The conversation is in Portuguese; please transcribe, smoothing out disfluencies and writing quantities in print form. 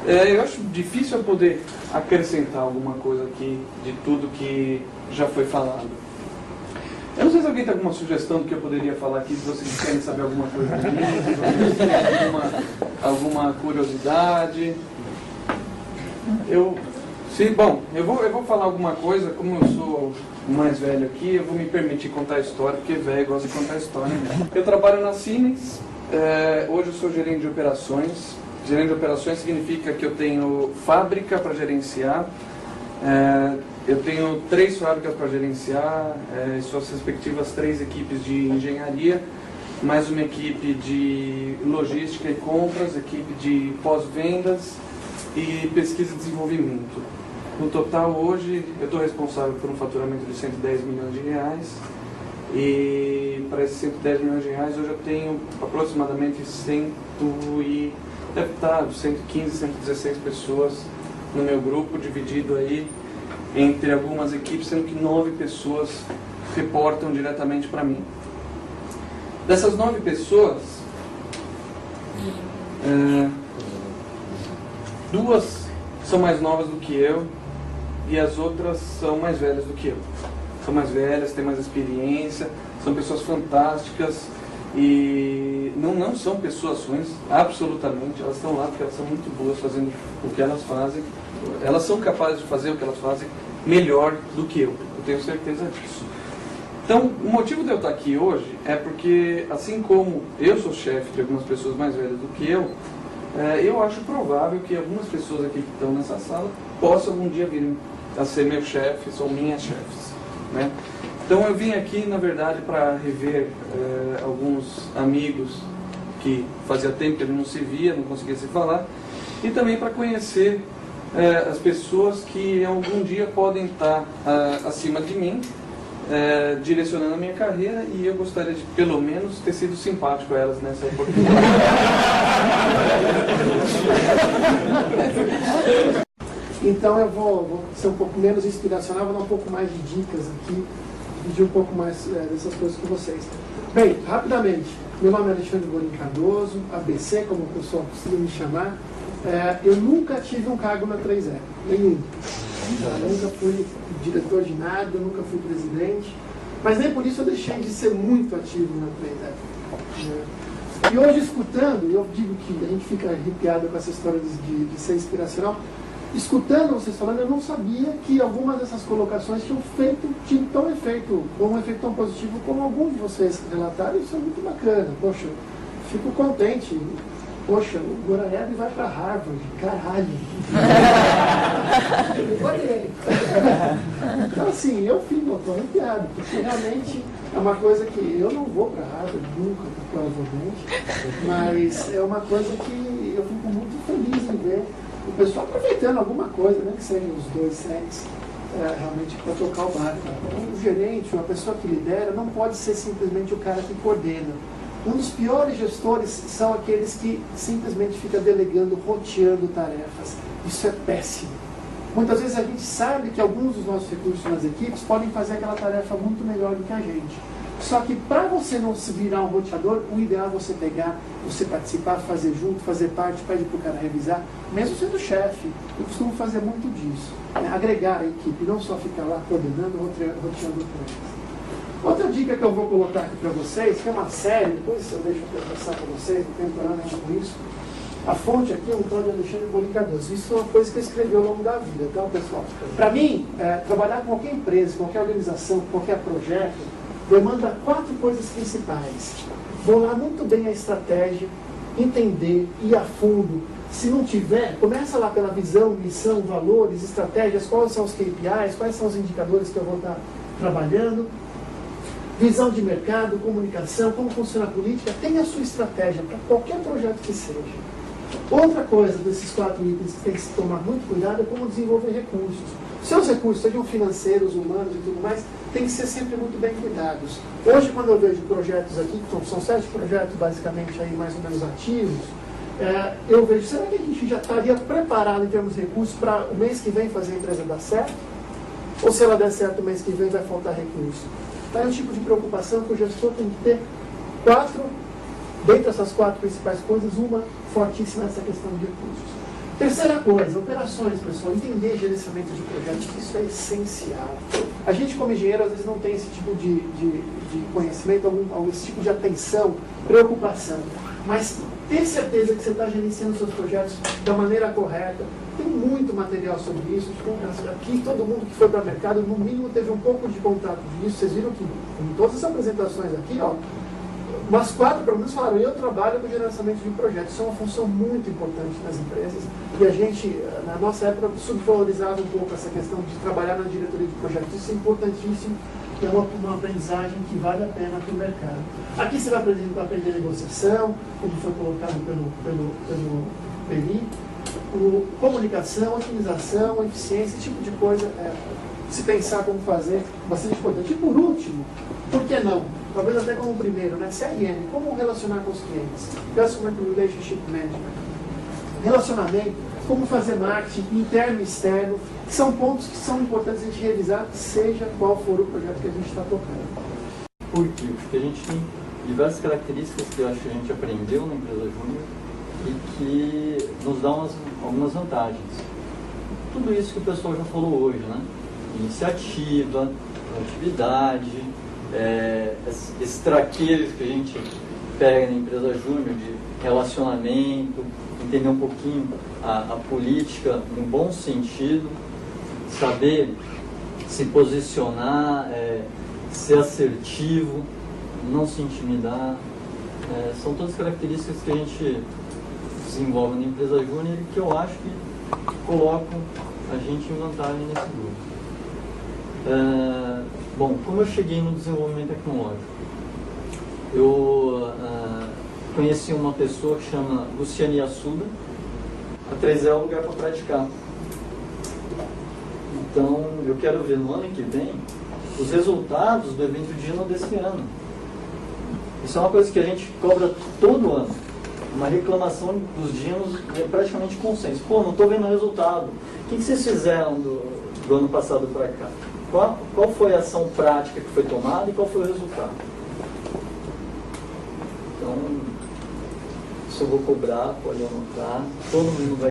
Eu acho difícil eu poder acrescentar alguma coisa aqui de tudo que já foi falado. Eu não sei se alguém tem alguma sugestão do que eu poderia falar aqui, se vocês querem saber alguma coisa de mim, se vocês têm alguma curiosidade. Eu vou falar alguma coisa, como eu sou o mais velho aqui, eu vou me permitir contar a história, porque velho gosta de contar a história mesmo. Eu trabalho na Siemens, hoje eu sou gerente de operações. Gerente de operações significa que eu tenho fábrica para gerenciar, eu tenho 3 fábricas para gerenciar, suas respectivas 3 equipes de engenharia, mais uma equipe de logística e compras, equipe de pós-vendas e pesquisa e desenvolvimento. No total, hoje, eu estou responsável por um faturamento de 110 milhões de reais e para esses 110 milhões de reais, hoje eu tenho aproximadamente 115, 116 pessoas no meu grupo, dividido aí entre algumas equipes, sendo que 9 pessoas reportam diretamente para mim. Dessas 9 pessoas, 2 são mais novas do que eu e as outras são mais velhas do que eu. São mais velhas, têm mais experiência, são pessoas fantásticas e não são pessoas ruins, absolutamente. Elas estão lá porque elas são muito boas fazendo o que elas fazem. Elas são capazes de fazer o que elas fazem melhor do que eu tenho certeza disso. Então, o motivo de eu estar aqui hoje é porque, assim como eu sou chefe de algumas pessoas mais velhas do que eu acho provável que algumas pessoas aqui que estão nessa sala possam algum dia vir a ser meus chefes ou minhas chefes, né? Então eu vim aqui, na verdade, para rever alguns amigos que fazia tempo que ele não se via, não conseguia se falar, e também para conhecer as pessoas que algum dia podem estar acima de mim, direcionando a minha carreira, e eu gostaria de, pelo menos, ter sido simpático a elas nessa oportunidade. Então eu vou ser um pouco menos inspiracional, vou dar um pouco mais de dicas aqui, dividir um pouco mais dessas coisas com vocês. Bem, rapidamente, meu nome é Alexandre Borim Cardoso, ABC, como o pessoal costuma me chamar. Eu nunca tive um cargo na 3E, nenhum. Eu nunca fui diretor de nada, nunca fui presidente, mas nem por isso eu deixei de ser muito ativo na 3E. E hoje, escutando, eu digo que a gente fica arrepiado com essa história de ser inspiracional, escutando vocês falando, eu não sabia que algumas dessas colocações tinham tão efeito, ou um efeito tão positivo como alguns de vocês relataram. Isso é muito bacana. Poxa, fico contente. Poxa, o Goraieb vai para Harvard, caralho. Então assim, eu fico arrepiado, porque realmente é uma coisa que eu não vou para Harvard nunca, provavelmente, mas é uma coisa que eu fico muito feliz em ver o pessoal aproveitando alguma coisa, né, que sejam os 2 sets, realmente para tocar o barco. Um gerente, uma pessoa que lidera, não pode ser simplesmente o cara que coordena. Um dos piores gestores são aqueles que simplesmente ficam delegando, roteando tarefas. Isso é péssimo. Muitas vezes a gente sabe que alguns dos nossos recursos nas equipes podem fazer aquela tarefa muito melhor do que a gente. Só que para você não se virar um roteador, o ideal é você pegar, você participar, fazer junto, fazer parte, pede para o cara revisar, mesmo sendo chefe. Eu costumo fazer muito disso, né? Agregar a equipe, não só ficar lá coordenando, roteando tarefas. Outra dica que eu vou colocar aqui para vocês, que é uma série, depois eu deixo passar para vocês, contemporaneamente com isso. A fonte aqui é um tal de Alexandre Borim Cardoso. Isso é uma coisa que eu escrevi ao longo da vida, tá, pessoal? Para mim, trabalhar com qualquer empresa, qualquer organização, qualquer projeto, demanda 4 coisas principais. Bolar muito bem a estratégia, entender, ir a fundo. Se não tiver, começa lá pela visão, missão, valores, estratégias, quais são os KPIs, quais são os indicadores que eu vou estar trabalhando. Visão de mercado, comunicação, como funciona a política, tenha a sua estratégia para qualquer projeto que seja. Outra coisa desses 4 itens que tem que se tomar muito cuidado é como desenvolver recursos. Seus recursos, sejam financeiros, humanos e tudo mais, tem que ser sempre muito bem cuidados. Hoje, quando eu vejo projetos aqui, são 7 projetos basicamente aí mais ou menos ativos, eu vejo, será que a gente já estaria preparado em termos de recursos para o mês que vem fazer a empresa dar certo? Ou se ela der certo o mês que vem vai faltar recurso? Então é um tipo de preocupação que o gestor tem que ter 4, dentre essas 4 principais coisas, uma fortíssima essa questão de recursos. Terceira coisa, operações, pessoal, entender gerenciamento de projetos, isso é essencial. A gente, como engenheiro, às vezes não tem esse tipo de conhecimento, esse tipo de atenção, preocupação. Mas ter certeza que você está gerenciando seus projetos da maneira correta. Tem muito material sobre isso. Aqui, todo mundo que foi para o mercado, no mínimo, teve um pouco de contato disso. Vocês viram que, em todas as apresentações aqui, ó, umas 4, pelo menos, falaram, eu trabalho com gerenciamento de projetos. Isso é uma função muito importante nas empresas. E a gente, na nossa época, subvalorizava um pouco essa questão de trabalhar na diretoria de projetos. Isso é importantíssimo. É uma aprendizagem que vale a pena para o mercado. Aqui você vai aprender negociação, como foi colocado pelo Peri, comunicação, otimização, eficiência, esse tipo de coisa, se pensar como fazer, bastante importante. E por último, por que não? Talvez até como primeiro, né? CRM, como relacionar com os clientes. Customer Relationship Management. Relacionamento, como fazer marketing interno e externo, que são pontos que são importantes a gente revisar, seja qual for o projeto que a gente está tocando. Por quê? Porque a gente tem diversas características que eu acho que a gente aprendeu na empresa Júnior e que nos dão algumas vantagens. Tudo isso que o pessoal já falou hoje, né? Iniciativa, atividade, esses traqueiros que a gente pega na empresa Júnior de relacionamento, entender um pouquinho a política no bom sentido, saber se posicionar, ser assertivo, não se intimidar. São todas características que a gente desenvolve na empresa Júnior e que eu acho que colocam a gente em vantagem nesse grupo. Bom, como eu cheguei no desenvolvimento tecnológico? Eu conheci uma pessoa que chama Luciane Yasuda. A 3E é o lugar para praticar. Então, eu quero ver no ano que vem os resultados do evento Dino desse ano. Isso é uma coisa que a gente cobra todo ano. Uma reclamação dos dinos é praticamente consenso. Pô, não estou vendo o resultado. O que vocês fizeram do ano passado para cá? Qual foi a ação prática que foi tomada e qual foi o resultado? Então, isso eu vou cobrar, pode anotar. Todo mundo vai